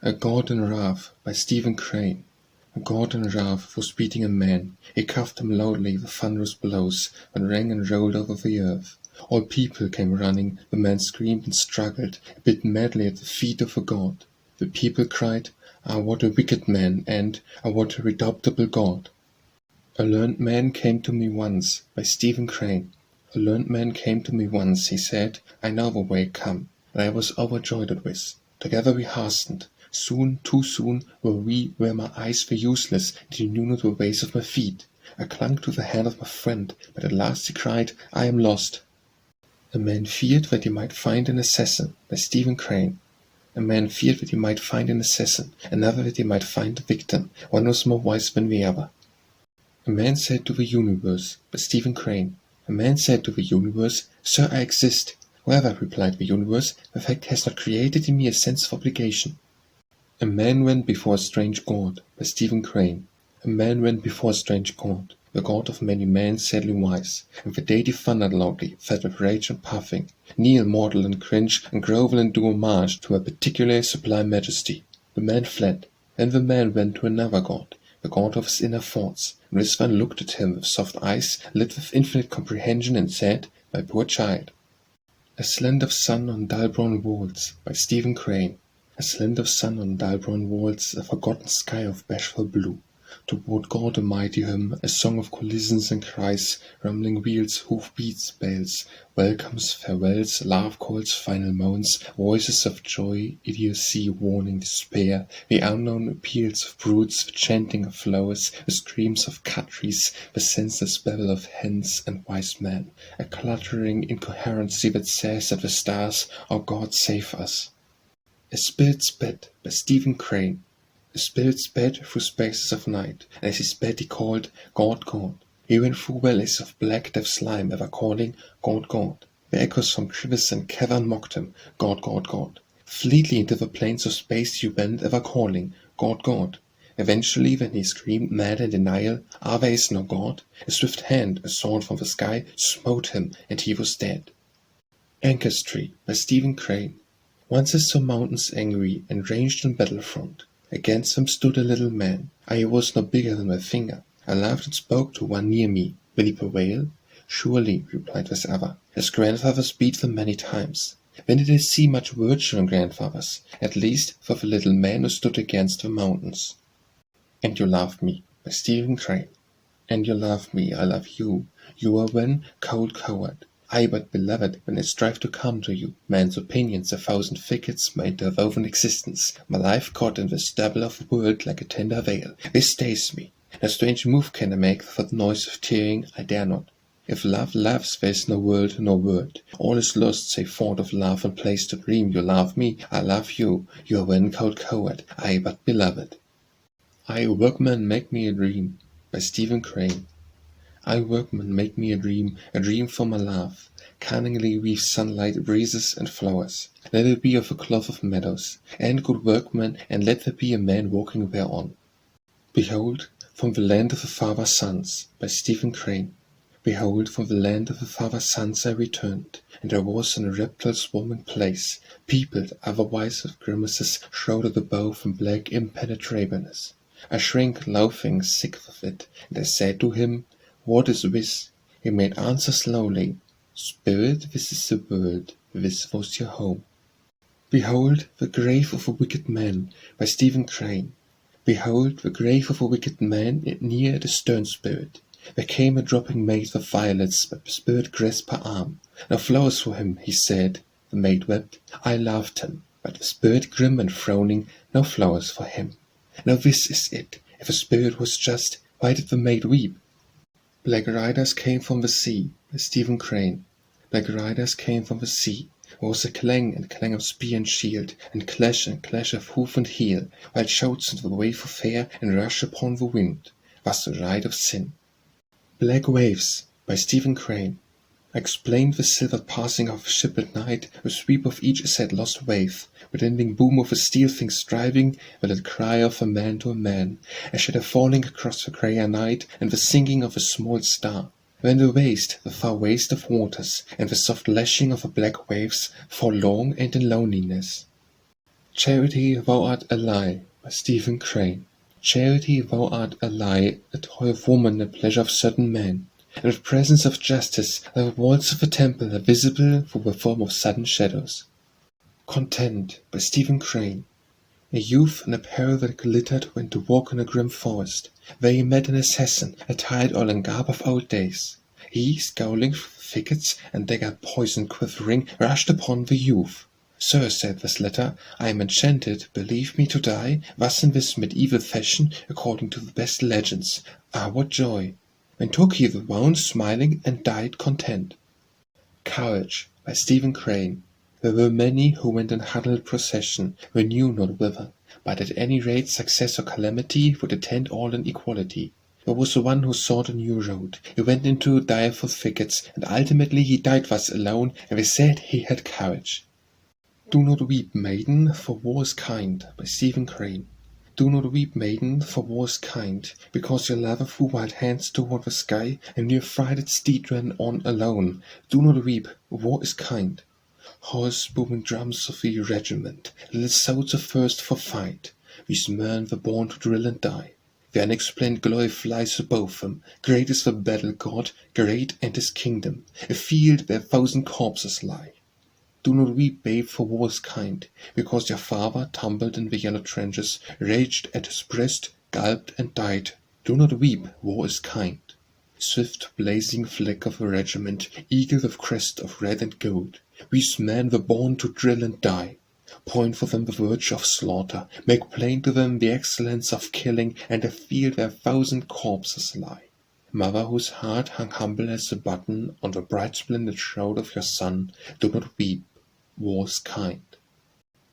A God in Wrath by Stephen Crane. A God in wrath was beating a man. He cuffed him loudly with thunderous blows that rang and rolled over the earth. All people came running. The man screamed and struggled, bit madly at the feet of the God. The people cried, "Ah, what a wicked man!" and "Ah, what a redoubtable God!" A learned man came to me once by Stephen Crane. A learned man came to me once. He said, "I know the way come," and I was overjoyed at this. Together we hastened. Soon, too soon, were we where my eyes were useless, and he knew not the ways of my feet. I clung to the hand of my friend, but at last he cried, "I am lost." A man feared that he might find an assassin by Stephen Crane. A man feared that he might find an assassin, another that he might find a victim. One was more wise than the other. A man said to the universe by Stephen Crane. A man said to the universe, "Sir, I exist." "However," replied the universe, "the fact has not created in me a sense of obligation." A man went before a strange god by Stephen Crane. A man went before a strange god, the god of many men sadly wise, and the deity thundered loudly, fed with rage and puffing. Kneel, mortal, and cringe, and grovel and do homage to a particularly sublime majesty. The man fled. Then the man went to another god, the god of his inner thoughts, and this one looked at him with soft eyes, lit with infinite comprehension, and said, "My poor child." A Slant of Sun on Dull Brown Walls by Stephen Crane. A slant of sun on dull brown walls, a forgotten sky of bashful blue. Toward God a mighty hymn, a song of collisions and cries, rumbling wheels, hoof-beats, bells, welcomes, farewells, love calls, final moans, voices of joy, idiocy, warning, despair, the unknown appeals of brutes, the chanting of flowers, the screams of countries, the senseless babble of hens and wise men, a cluttering incoherency that says at the stars, "Oh God, save us." A Spirit Sped by Stephen Crane. A spirit sped through spaces of night, and as he sped he called, "God, God." He went through valleys of black death slime, ever calling, "God, God." The echoes from crevice and cavern mocked him, "God, God, God." Fleetly into the plains of space he went, ever calling, "God, God." Eventually, when he screamed, mad in denial, "Ah, there is no God," a swift hand, a sword from the sky, smote him, and he was dead. Ancestry by Stephen Crane. Once I saw mountains angry and ranged in battlefront. Against them stood a little man. He was no bigger than my finger. I laughed and spoke to one near me. "Will he prevail?" "Surely," replied this other. "His grandfathers beat them many times." When did I see much virtue in grandfathers? At least for the little man who stood against the mountains. And You Love Me by Stephen Crane. And you love me, I love you. You are one cold coward. I but beloved, when I strive to come to you, man's opinions, a thousand thickets, my interwoven existence, my life caught in the stubble of the world like a tender veil. This stays me. No strange move can I make without noise of tearing, I dare not. If love loves, there is no world nor word. All is lost save thought of love and place to dream. You love me, I love you. You are one cold coward, I but beloved. I, Workman, make me a dream by Stephen Crane. I, Workman, make me a dream for my love. Cunningly weave sunlight, breezes, and flowers. Let it be of a cloth of meadows, and good workman, and let there be a man walking thereon. Behold, from the land of the father's sons, by Stephen Crane. Behold, from the land of the father's sons I returned, and I was in a reptile-swarming place, peopled otherwise with grimaces shrouded above in black impenetrableness. I shrank, loathing, sick of it, and I said to him, "What is this?" He made answer slowly, "Spirit, this is the world, this was your home." Behold, the grave of a wicked man, by Stephen Crane. Behold, the grave of a wicked man near the stern spirit. There came a dropping maid with violets, but the spirit grasped her arm. "No flowers for him," he said. The maid wept. I loved him, but the spirit grim and frowning, "No flowers for him." Now this is it. If the spirit was just, why did the maid weep? Black riders came from the sea, by Stephen Crane. Black riders came from the sea. There was a clang and clang of spear and shield, and clash of hoof and heel, while shouts into the wave of hair and rush upon the wind, was the ride of sin. Black waves, by Stephen Crane. I explained the silvered passing of a ship at night, the sweep of each sad lost wave, the ending boom of a steel thing striving, the little cry of a man to a man, a shadow falling across the grayer night, and the sinking of a small star. When the far waste of waters, and the soft lashing of the black waves fall long and in loneliness. Charity, thou art a lie, by Stephen Crane. Charity, thou art a lie, a toy of woman, the pleasure of certain men. And with presence of justice, the walls of a temple are visible through the form of sudden shadows. Content, by Stephen Crane. A youth in apparel that glittered went to walk in a grim forest. There he met an assassin, attired all in garb of old days. He, scowling through the thickets and dagger poison quivering, rushed upon the youth. "Sir," said this latter, "I am enchanted, believe me, to die, thus in this medieval fashion, according to the best legends. Ah, what joy!" Then took he the wound, smiling, and died content. Courage, by Stephen Crane. There were many who went in huddled procession, we knew not whither, but at any rate success or calamity would attend all in equality. There was one who sought a new road. He went into direful thickets, and ultimately he died thus alone, and they said he had courage. Do not weep, maiden, for war is kind, by Stephen Crane. Do not weep, maiden, for war is kind, because your lover threw wild hands toward the sky, and your frighted steed ran on alone. Do not weep, war is kind. Hoarse booming drums of the regiment, little souls athirst for fight. These men were born to drill and die. The unexplained glory flies above them. Great is the battle god, great and his kingdom, a field where 1,000 corpses lie. Do not weep, babe, for war is kind, because your father tumbled in the yellow trenches, raged at his breast, gulped and died. Do not weep, war is kind. Swift blazing flag of a regiment, eagle with crest of red and gold. These men were born to drill and die. Point for them the virtue of slaughter, make plain to them the excellence of killing, and a field where 1,000 corpses lie. Mother, whose heart hung humble as a button on the bright splendid shroud of your son, do not weep, war's kind.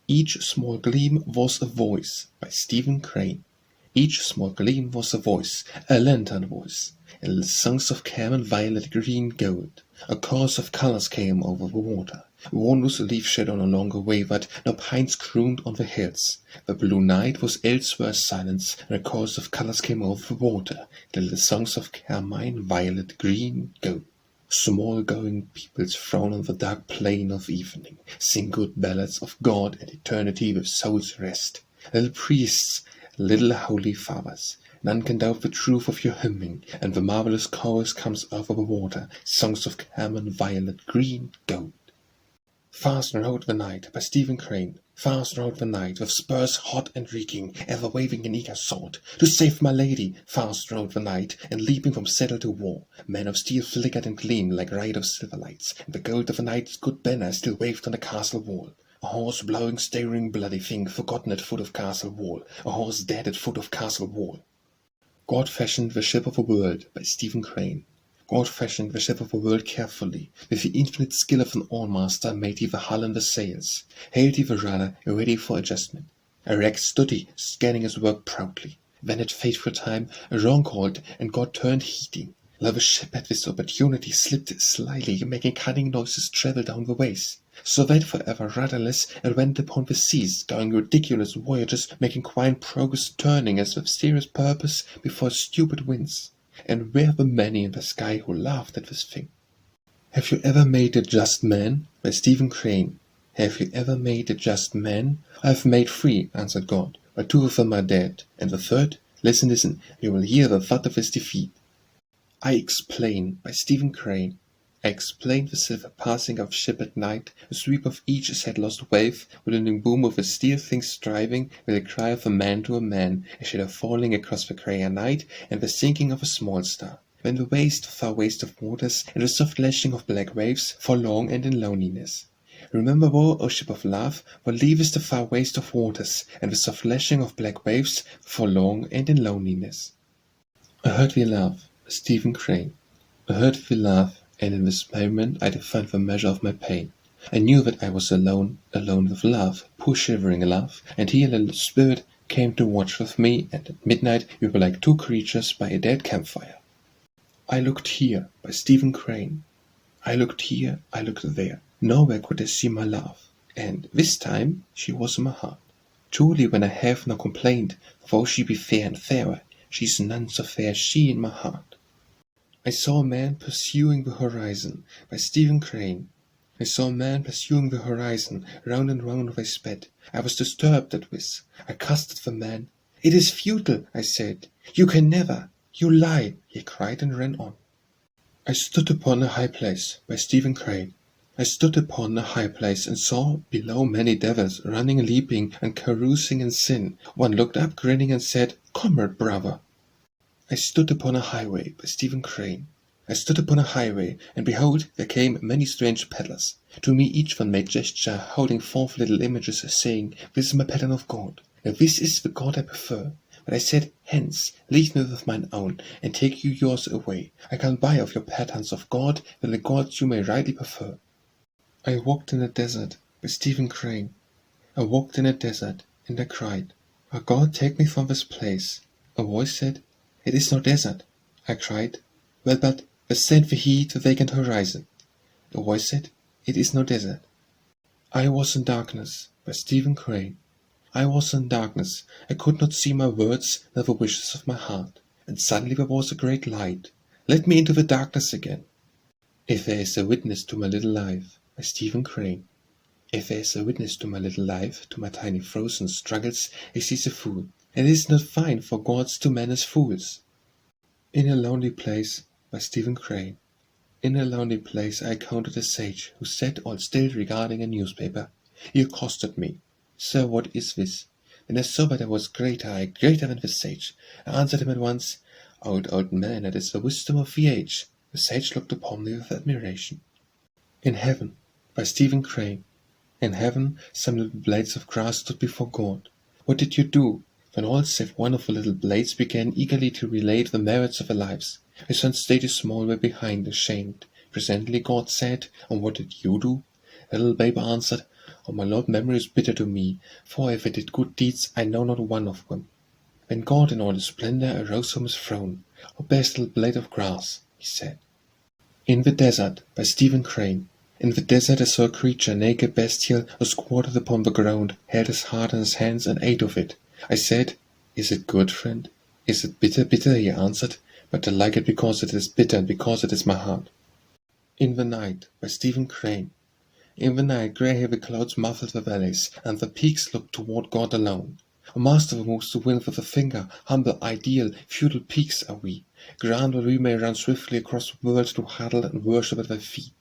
Each small gleam was a voice, by Stephen Crane. Each small gleam was a voice, a lantern voice, and little songs of carmine, violet, green, gold. A chorus of colors came over the water. One loose leaf shadow no longer wavered, no pines crooned on the hills. The blue night was elsewhere silence, and a chorus of colors came over the water, the little songs of carmine, violet, green, gold. Small going peoples frown on the dark plain of evening, sing good ballads of God and eternity with soul's rest. Little priests, little holy fathers, none can doubt the truth of your hymning, and the marvelous chorus comes over the water, songs of carmine, violet, green, gold. Fast rode the knight, by Stephen Crane. Fast rode the knight, with spurs hot and reeking, ever waving an eager sword. To save my lady, fast rode the knight, and leaping from saddle to war. Men of steel flickered and gleamed like rays of silver lights, and the gold of the knight's good banner still waved on the castle wall. A horse blowing, staring, bloody thing, forgotten at foot of castle wall. A horse dead at foot of castle wall. God fashioned the ship of the world, by Stephen Crane. God fashioned the ship of the world carefully. With the infinite skill of an oar-master made he the hull and the sails. Hailed he the rudder, ready for adjustment. Erect stood he, scanning his work proudly. Then at fateful time, a wrong called, and God turned heeding. While the ship at this opportunity slipped slyly, making cunning noises travel down the ways. So that forever rudderless it went upon the seas, going ridiculous voyages, making quiet progress, turning as with serious purpose before stupid winds. And where were many in the sky who laughed at this thing? Have you ever made a just man? By Stephen Crane. Have you ever made a just man? I have made 3, answered God, but 2 of them are dead, and the third, listen, you will hear the thud of his defeat. I explain, by Stephen Crane. I explained the silver passing of ship at night, the sweep of each sad lost wave, with a new boom of a steel thing striving, with a cry of a man to a man, a shadow falling across the grayer night, and the sinking of a small star. When the waste, far waste of waters, and the soft lashing of black waves, forlorn and in loneliness. Remember thou, O ship of love, thou leavest the far waste of waters, and the soft lashing of black waves, forlorn and in loneliness. I heard thee laugh, Stephen Crane. I heard thee laugh, and in this moment I defined the measure of my pain. I knew that I was alone, alone with love, poor shivering love, and he, a little spirit, came to watch with me, and at midnight we were like 2 creatures by a dead campfire. I looked here, by Stephen Crane. I looked here, I looked there. Nowhere could I see my love, and this time she was in my heart. Truly, when I have no complaint, though she be fair and fairer, she's none so fair as she in my heart. I saw a man pursuing the horizon, by Stephen Crane. I saw a man pursuing the horizon, round and round they sped. I was disturbed at this. I accosted the man. "It is futile," I said. "You can never. You lie," he cried and ran on. I stood upon a high place, by Stephen Crane. I stood upon a high place and saw below many devils running, leaping, and carousing in sin. One looked up grinning and said, "Comrade, brother." I stood upon a highway, by Stephen Crane. I stood upon a highway, and behold, there came many strange peddlers. To me each one made gesture, holding forth little images, saying, "This is my pattern of God. Now this is the God I prefer." But I said, "Hence, leave me with mine own, and take you yours away. I can't buy of your patterns of God, than the gods you may rightly prefer." I walked in a desert, by Stephen Crane. I walked in a desert, and I cried, "O God, take me from this place." A voice said, "It is no desert." I cried, "Well, but send the heat to vacant horizon." A voice said, "It is no desert." I was in darkness, by Stephen Crane. I was in darkness. I could not see my words nor the wishes of my heart. And suddenly there was a great light. Let me into the darkness again. If there is a witness to my little life, by Stephen Crane. If there is a witness to my little life, to my tiny frozen struggles, he sees a fool. And it is not fine for gods to men as fools. In a lonely place, by Stephen Crane. In a lonely place I encountered a sage, who sat all still regarding a newspaper. He accosted me. "Sir, what is this?" Then I saw that I was greater than the sage. I answered him at once, Old man, it is the wisdom of the age." The sage looked upon me with admiration. In heaven, by Stephen Crane. In heaven some little blades of grass stood before God. What did you do? Then all save one of the little blades began eagerly to relate the merits of their lives. My son stayed a small way behind, ashamed. Presently God said, "And what did you do?" The little babe answered, "Oh, my Lord, memory is bitter to me, for if I did good deeds, I know not one of them." Then God in all his splendor arose from his throne. "O best little blade of grass," he said. In the desert, by Stephen Crane. In the desert I saw a creature, naked, bestial, who squatted upon the ground, held his heart in his hands, and ate of it. I said, "Is it good, friend?" "Is it bitter, bitter?" he answered. "But I like it because it is bitter, and because it is my heart." In the night, by Stephen Crane. In the night grey heavy clouds muffled the valleys, and the peaks looked toward God alone. A master moves the wind with a finger. Humble, ideal, feudal peaks are we. Grant that we may run swiftly across the world to huddle and worship at thy feet.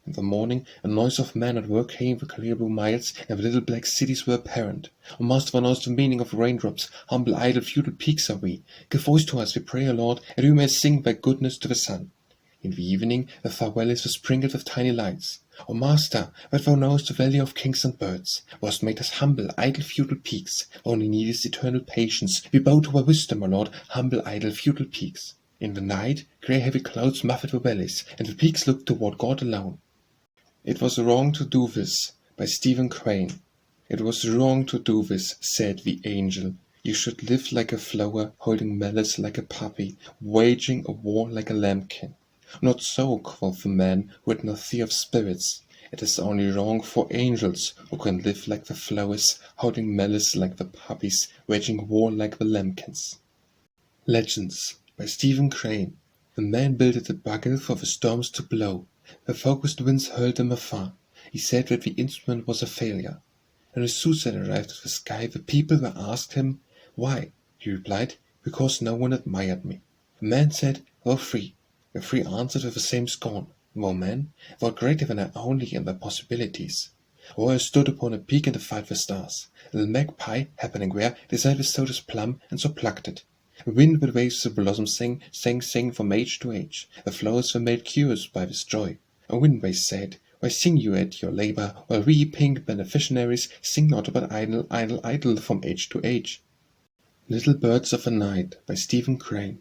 In the morning a noise of men at work came the clear blue miles, and the little black cities were apparent. O master, thou knows the meaning of raindrops. Humble, idle, feudal peaks are we. Give voice to us, we pray, O Lord, and we may sing thy goodness to the sun. In the evening the far valleys were sprinkled with tiny lights. O master, that thou knowest the value of kings and birds, thou hast made us humble, idle, feudal peaks. Thou only needest eternal patience. We bow to thy wisdom, O Lord, humble, idle, feudal peaks. In the night grey heavy clouds muffled the valleys, and the peaks looked toward God alone. It was wrong to do this, by Stephen Crane. It was wrong to do this, said the angel. You should live like a flower, holding malice like a puppy, waging a war like a lambkin. Not so, quoth the man, who had no fear of spirits. It is only wrong for angels, who can live like the flowers, holding malice like the puppies, waging war like the lambkins. Legends, by Stephen Crane. The man builded a bugle for the storms to blow. The focused winds hurled them afar. He said that the instrument was a failure. When his suicide arrived at the sky, the people were asked him, "Why?" He replied, "Because no one admired me." The man said, "Thou free." The free answered with the same scorn, "Thou man, thou art greater than I only in thy possibilities." Or I stood upon a peak and defied the stars. A little magpie, happening where, desired the soda's plum, and so plucked it. The wind with waves of blossoms sang from age to age. The flowers were made curious by this joy. A wind wave said, "Why sing you at your labor, while we pink beneficiaries sing not but idle, idle, idle from age to age?" Little birds of the night, by Stephen Crane.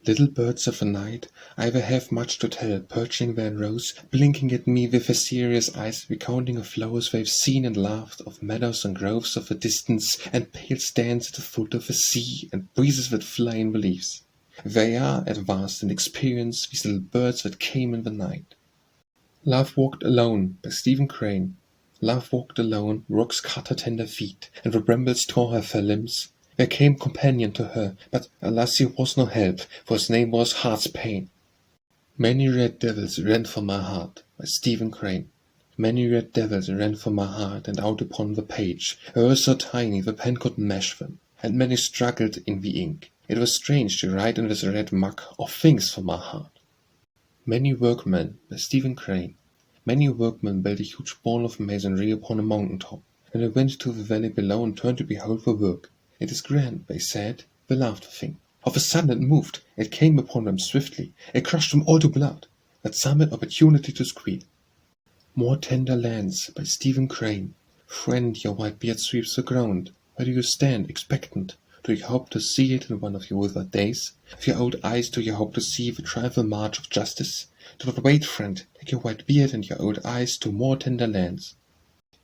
Little birds of the night, I will have much to tell, perching there in rows, blinking at me with their serious eyes, recounting of flowers they've seen and laughed, of meadows and groves of the distance, and pale stands at the foot of the sea, and breezes that fly in the leaves. They are advanced in experience, these little birds that came in the night. Love walked alone, by Stephen Crane. Love walked alone, rocks cut her tender feet, and the brambles tore her fair limbs. There came companion to her, but alas he was no help, for his name was Heart's Pain. Many red devils ran from my heart, by Stephen Crane. Many red devils ran from my heart and out upon the page. They were so tiny the pen could mash them, and many struggled in the ink. It was strange to write in this red muck of things from my heart. Many Workmen by Stephen Crane. Many workmen built a huge ball of masonry upon a mountain top, and they went to the valley below and turned to behold the work. It is grand, they said, they laughed the thing. Of a sudden it moved, it came upon them swiftly, it crushed them all to blood, that some had opportunity to squeal. More tender lands by Stephen Crane. Friend, your white beard sweeps the ground. Where do you stand, expectant? Do you hope to see it in one of your withered days? With your old eyes do you hope to see the triumphal march of justice? Do not wait, friend, take your white beard and your old eyes to more tender lands.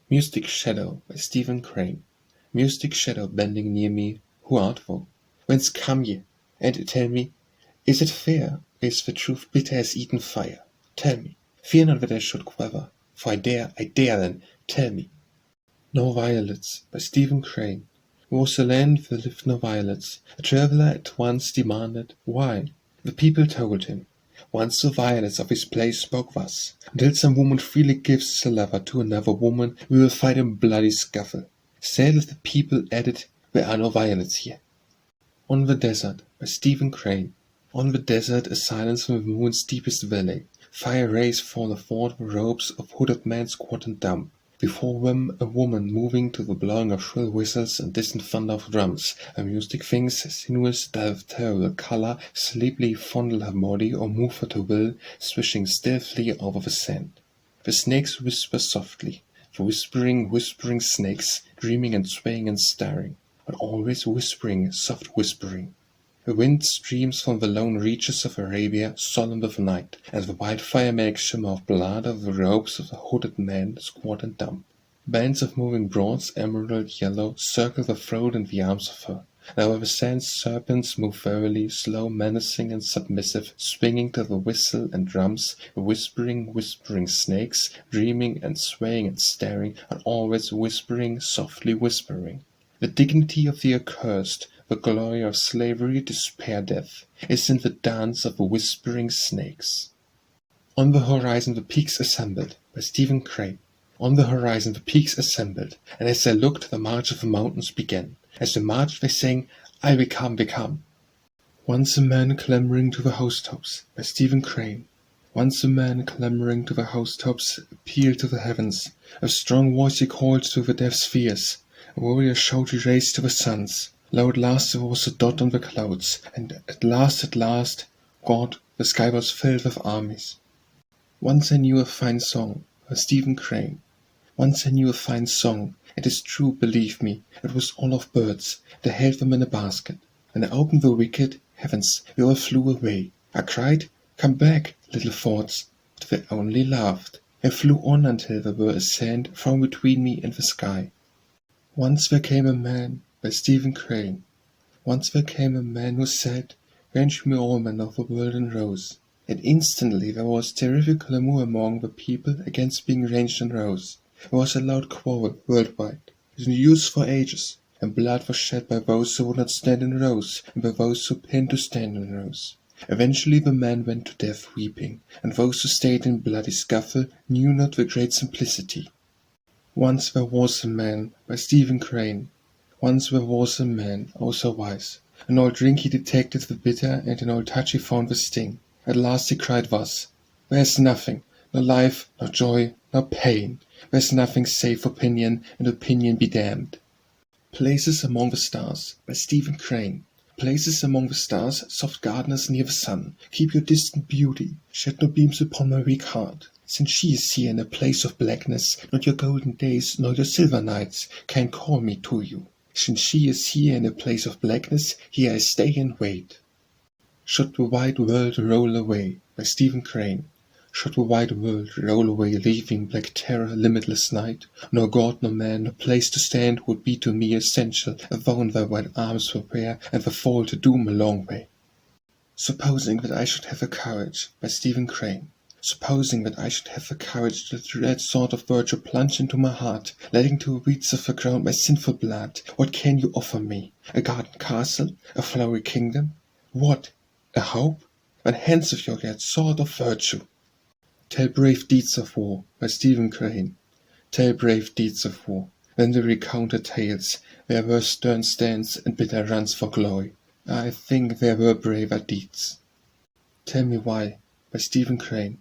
Mystic Shadow by Stephen Crane. Mystic shadow bending near me, who art thou? Whence come ye? And tell me, is it fair, or is the truth bitter as eaten fire? Tell me, fear not that I should quaver, for I dare then, tell me. No Violets by Stephen Crane. There was a land where lived no violets. A traveller at once demanded, why? The people told him. Once the violets of his place spoke thus, until some woman freely gives a lover to another woman, we will fight in bloody scuffle. Said the people added, there are no violets here. On the Desert by Stephen Crane. On the desert a silence from the moon's deepest valley. Fire rays fall athwart the robes of hooded men squat and dumb. Before them a woman moving to the blowing of shrill whistles and distant thunder of drums. Her mystic things, sinuous, dull of terrible color, sleepily fondle her body or move her to will, swishing stealthily over the sand. The snakes whisper softly, the whispering snakes, dreaming and swaying and staring, but always whispering, soft whispering. The wind streams from the lone reaches of Arabia, solemn with night, and the wildfire makes shimmer of blood of the robes of the hooded men, squat and dumb. Bands of moving broads, emerald yellow, circle the throat and the arms of her. Now the sand serpents move warily, slow, menacing and submissive, swinging to the whistle and drums, the whispering snakes, dreaming and swaying and staring, and always whispering, softly whispering. The dignity of the accursed, the glory of slavery, despair, death, is in the dance of the whispering snakes. On the horizon the peaks assembled, by Stephen Crane. On the horizon the peaks assembled, and as they looked the march of the mountains began. As they marched they sang, I will come. Once a man clambering to the housetops, by Stephen Crane. Once a man clambering to the housetops appealed to the heavens. A strong voice he called to the deaf spheres. A warrior shout he raised to the suns. Lo, at last there was a dot on the clouds, and at last, God, the sky was filled with armies. Once I knew a fine song, by Stephen Crane. Once I knew a fine song, it is true, believe me, it was all of birds, they held them in a basket. When I opened the wicket, heavens, they all flew away. I cried, come back, little thoughts, but they only laughed. They flew on until there were a sand thrown between me and the sky. Once there came a man, by Stephen Crane. Once there came a man who said, range me all men of the world in rows. And instantly there was terrific clamour among the people against being ranged in rows. There was a loud quarrel worldwide, with news for ages, and blood was shed by those who would not stand in rows, and by those who pinned to stand in rows. Eventually the man went to death weeping, and those who stayed in bloody scuffle knew not the great simplicity. Once there was a man, by Stephen Crane. Once there was a man, oh so wise. In all drink he detected the bitter, and in all touch he found the sting. At last he cried thus, there is nothing, no life, no joy, no pain. There is nothing save opinion, and opinion be damned. Places among the stars, by Stephen Crane. Places among the stars, soft gardeners near the sun. Keep your distant beauty, shed no beams upon my weak heart. Since she is here in a place of blackness, not your golden days, nor your silver nights, can call me to you. Since she is here in a place of blackness, here I stay and wait. Should the wide world roll away, by Stephen Crane. Should the wide world roll away, leaving black terror, limitless night, nor God, nor man, no place to stand would be to me essential, alone thy white arms prepare, and the fall to doom a long way. Supposing that I should have the courage, by Stephen Crane. Supposing that I should have the courage to let that sort of virtue plunge into my heart, letting to the weeds of the ground my sinful blood, what can you offer me? A garden castle? A flowery kingdom? What? A hope? Then hence with your that sort of virtue. Tell brave deeds of war by Stephen Crane. Tell brave deeds of war. Then they recounted tales. There were stern stands and bitter runs for glory. I think there were braver deeds. Tell me why by Stephen Crane.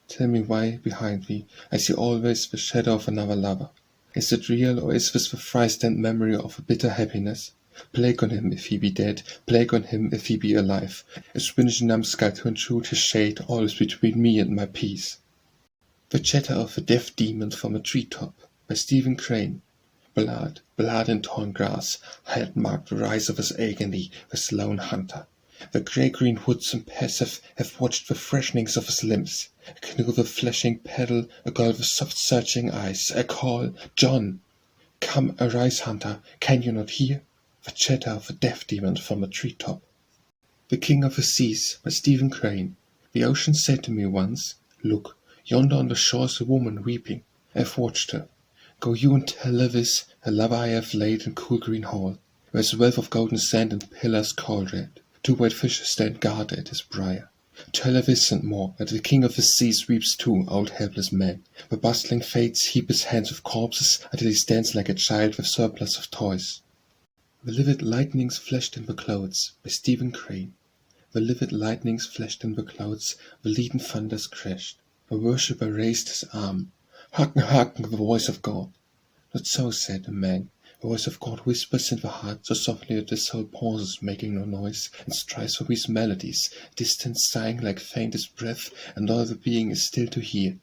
Tell me why behind me I see always the shadow of another lover. Is it real, or is this the thrice-stand memory of a bitter happiness? Plague on him if he be dead, plague on him if he be alive. A swinge numbskull to intrude his shade always between me and my peace. The chatter of a deaf demon from a treetop by Stephen Crane. Blood, blood and torn grass had marked the rise of his agony, this lone hunter. The grey-green woods impassive have watched the freshenings of his limbs. A canoe with flashing paddle, a girl with soft searching eyes, a call, John! Come, arise, hunter, can you not hear? The chatter of a deaf demon from a treetop. The King of the Seas by Stephen Crane. The ocean said to me once, look, yonder on the shore is a woman weeping. I've watched her. Go you and tell her this, a lover I have laid in cool green hall. Where is a wealth of golden sand and pillars coal red. 2 white fishes stand guard at his briar. Tell her this and more, that the King of the Seas weeps too, old helpless man. The bustling fates heap his hands with corpses until he stands like a child with surplus of toys. The livid lightnings flashed in the clouds by Stephen Crane. The livid lightnings flashed in the clouds, the leaden thunders crashed. The worshipper raised his arm. Hearken, hearken, the voice of God. Not so, said the man. The voice of God whispers in the heart so softly that the soul pauses, making no noise, and strives for these melodies, distant sighing like faintest breath, and all the being is still to hear.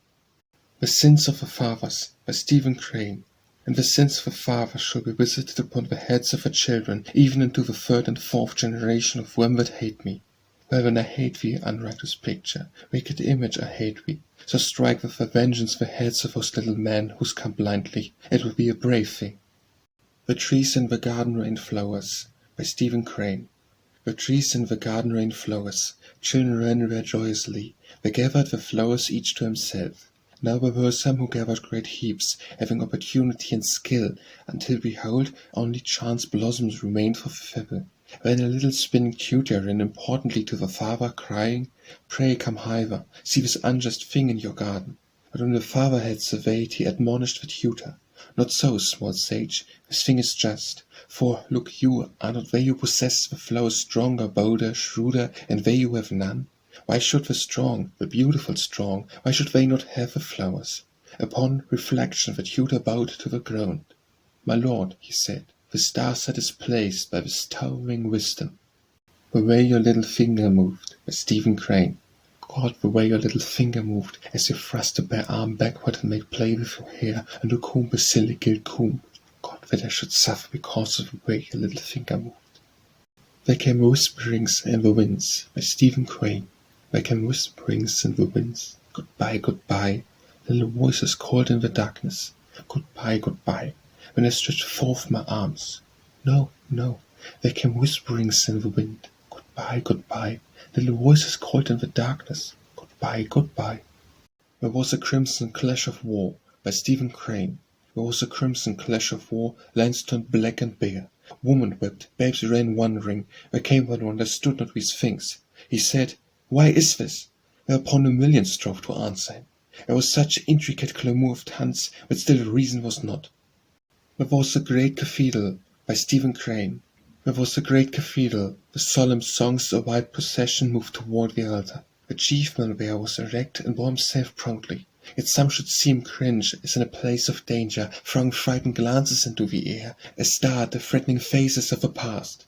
The sins of the fathers by Stephen Crane. And the sins of the fathers shall be visited upon the heads of the children, even into the 3rd and 4th generation of them that hate me. Well, when I hate thee, unrighteous picture, wicked image, I hate thee. So strike with a vengeance the heads of those little men whose come blindly. It will be a brave thing. The trees in the garden rain flowers by Stephen Crane. The trees in the garden rain flowers. Children ran there joyously. They gathered the flowers each to himself. Now there were some who gathered great heaps, having opportunity and skill, until behold, only chance blossoms remained for the fable. Then a little spinning tutor ran importantly to the father, crying, Pray come hither, see this unjust thing in your garden. But when the father had surveyed, he admonished the tutor. Not so, small sage, this thing is just. For, look you, are not they who possess the flowers stronger, bolder, shrewder, and they who have none? Why should the strong, the beautiful strong, why should they not have the flowers? Upon reflection the tutor bowed to the ground. My lord, he said, the stars are displaced by this towering wisdom. The way your little finger moved, by Stephen Crane. God, the way your little finger moved, as you thrust the bare arm backward and made play with your hair, and to comb the silly gilt comb. God, that I should suffer because of the way your little finger moved. There came whisperings in the winds, by Stephen Crane. There came whisperings in the winds. Goodbye, goodbye. Little voices called in the darkness. Goodbye, goodbye. When I stretched forth my arms. No, no. There came whisperings in the wind. Goodbye, goodbye. Little voices called in the darkness. Goodbye, goodbye. There was a crimson clash of war by Stephen Crane. There was a crimson clash of war. Lands turned black and bare. Woman wept. Babes ran wondering. There came one who understood not these things. He said, Why is this? Whereupon a million strove to answer him. There was such intricate clamour of tongues, but still reason was not. There was a great cathedral by Stephen Crane. There was a great cathedral. The solemn songs of white procession moved toward the altar. The chief man there was erect and bore himself proudly. Yet some should see him cringe, as in a place of danger, throwing frightened glances into the air, as stare at the threatening faces of the past.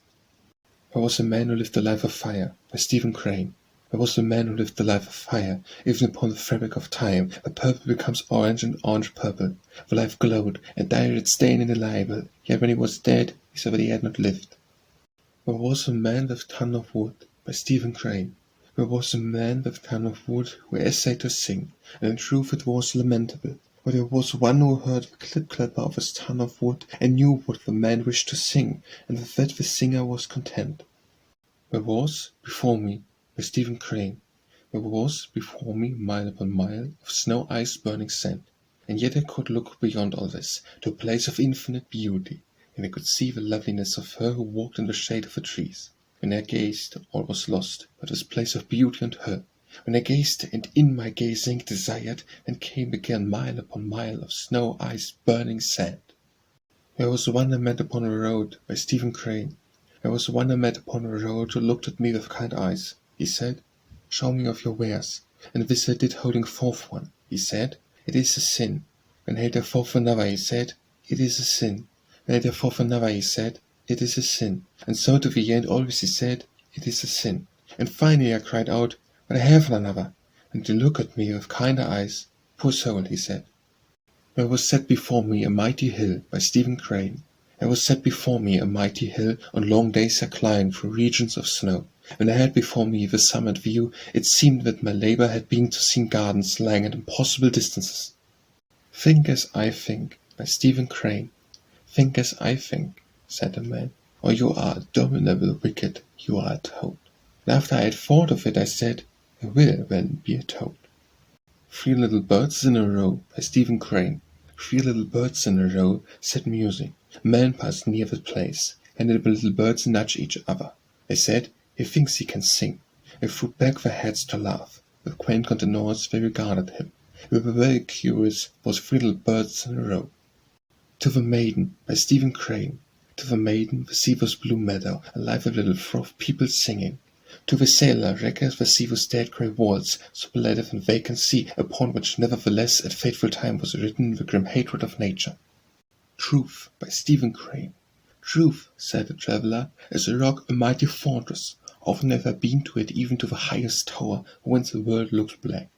There was a man who lived the life of fire by Stephen Crane. There was a man who lived the life of fire, even upon the fabric of time. The purple becomes orange and orange purple. The life glowed, and dyed its stain indelible, yet when he was dead, he saw that he had not lived. There was a man with ton of wood by Stephen Crane. There was a man with ton of wood who essayed to sing, and in truth it was lamentable. For there was one who heard the clip-clapper of his ton of wood, and knew what the man wished to sing, and with that the singer was content. There was, before me, by Stephen Crane. There was, before me, mile upon mile, of snow ice burning sand, and yet I could look beyond all this, to a place of infinite beauty, and I could see the loveliness of her who walked in the shade of the trees. When I gazed, all was lost, but this place of beauty and her. When I gazed, and in my gazing desired, then came again mile upon mile of snow, ice, burning sand. There was one I met upon a road, by Stephen Crane. There was one I met upon a road who looked at me with kind eyes. He said, "Show me of your wares." And this I did, holding forth one. He said, "It is a sin." Then held I forth another. He said, "It is a sin." Then held I forth another. He said, "It is a sin." And so to the end always he said, "It is a sin." And finally I cried out, "But I have another." And he looked at me with kinder eyes. "Poor soul," he said. There was set before me a mighty hill, by Stephen Crane. There was set before me a mighty hill, on long days I climbed through regions of snow. When I had before me the summit view, it seemed that my labor had been to see gardens lying at impossible distances. "Think as I think," by Stephen Crane. "Think as I think," said the man, "or you are abominable wicked, you are a toad." And after I had thought of it, I said, "I will then be a toad." Three little birds in a row, by Stephen Crane. Three little birds in a row said musing. A man passed near the place, and the little birds nudged each other. They said, "He thinks he can sing." They threw back their heads to laugh. With quaint contenance they regarded him. They were very curious, those three little birds in a row. To the Maiden, by Stephen Crane. To the Maiden, the sea was blue meadow, alive with little froth people singing. To the sailor, wreckers, the sea was dead grey walls, so belated and vacant sea, upon which nevertheless at fateful time was written the grim hatred of nature. Truth, by Stephen Crane. Truth, said the traveller, is a rock, a mighty fortress. Often have I been to it, even to the highest tower, whence the world looks black.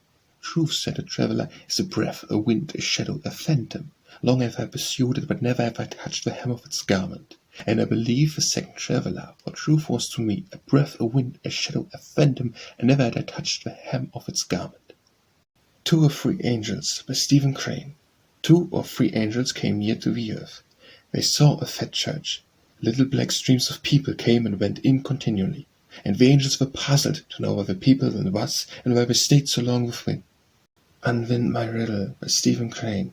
Truth, said the traveller, is a breath, a wind, a shadow, a phantom. Long have I pursued it, but never have I touched the hem of its garment. And I believe the second traveller, for truth was to me a breath, a wind, a shadow, a phantom, and never had I touched the hem of its garment. 2 or 3 angels, by Stephen Crane. 2 or 3 angels came near to the earth. They saw a fat church. Little black streams of people came and went in continually, and the angels were puzzled to know where the people then was, and why they stayed so long within. Unwind my riddle, by Stephen Crane.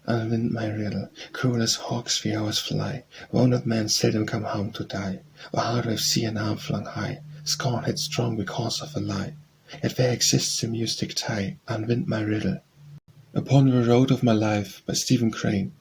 Unwind my riddle, cruel as hawks the hours fly, wounded men seldom come home to die, the heart of sea an arm flung high, scorn headstrong because of a lie, yet there exists a mystic tie, unwind my riddle. Upon the road of my life, by Stephen Crane.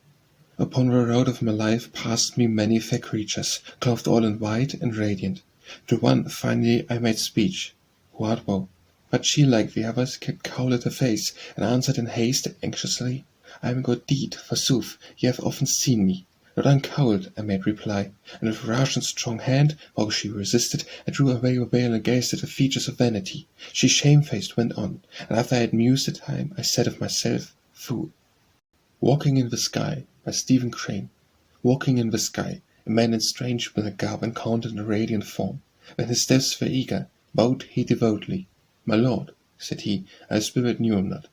Upon the road of my life passed me many fair creatures, clothed all in white and radiant. To one finally I made speech, who art thou? But she, like the others, kept cowl at her face, and answered in haste, anxiously, I am a good deed, forsooth, ye have often seen me. Not uncowled, I made reply, and with rash and strong hand, while she resisted, I drew away her veil and gazed at her features of vanity. She shamefaced went on, and after I had mused a time, I said of myself, fool. Walking in the Sky, by Stephen Crane. Walking in the sky, a man in strange black garb encountered a radiant form. When his steps were eager, bowed he devoutly. My lord, said he, I spirit knew him not.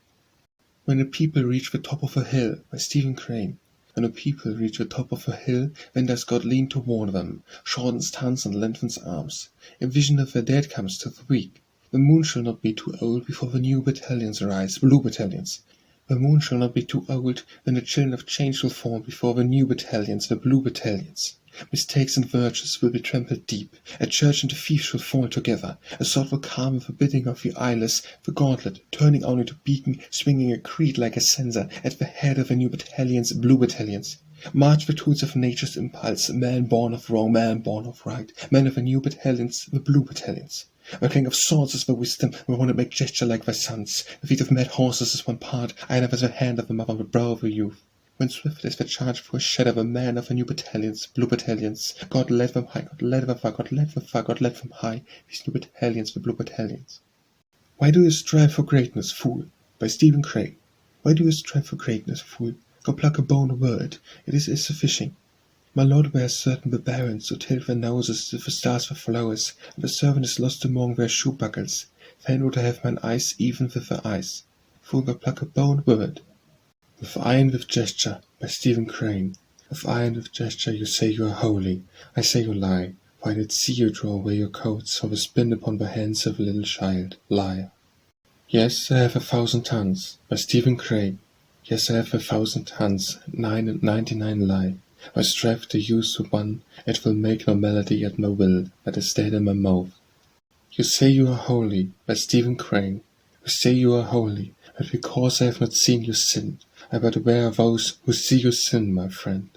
When the people reach the top of a hill, by Stephen Crane. When the people reach the top of a hill, then does God lean toward them, shortens hands and lengthens arms. A vision of the dead comes to the weak. The moon shall not be too old before the new battalions arise, blue battalions. The moon shall not be too old when the children of change will fall before the new battalions, the blue battalions. Mistakes and virtues will be trampled deep. A church and a thief shall fall together. A sword will calm the forbidding of the eyeless, the gauntlet, turning only to beacon, swinging a creed like a censer, at the head of the new battalions, blue battalions. March the tools of nature's impulse, man born of wrong, man born of right, men of the new battalions, the blue battalions. The clang of swords is the wisdom, we want to make gesture like thy sons. The feet of mad horses is one part, I never the hand of the mother on the brow of a youth. When swift is the charge for a shadow of a man of the new battalions, blue battalions. God led them high, God led them far, God led them far, God led them high, these new battalions, the blue battalions. Why do you strive for greatness, fool? By Stephen Crane. Why do you strive for greatness, fool? Go pluck a bone a word, it is sufficient. My lord wears certain barbarians who tilt their noses with the stars for flowers, and the servant is lost among their shoe buckles. Fain would I have mine eyes even with their eyes. Fool, go pluck a bone word. With eye and with gesture, by Stephen Crane. With eye and with gesture you say you are holy. I say you lie, for I did see you draw away your coats, or the spin upon the hands of a little child. Liar. Yes, I have 1,000 tongues, by Stephen Crane. Yes, I have 1,000 tongues, 999 lie. I strive to use the one, it will make no melody at my will, but is dead in my mouth. You say you are holy, by Stephen Crane. You say you are holy, but because I have not seen you sin, I but wear those who see you sin, my friend.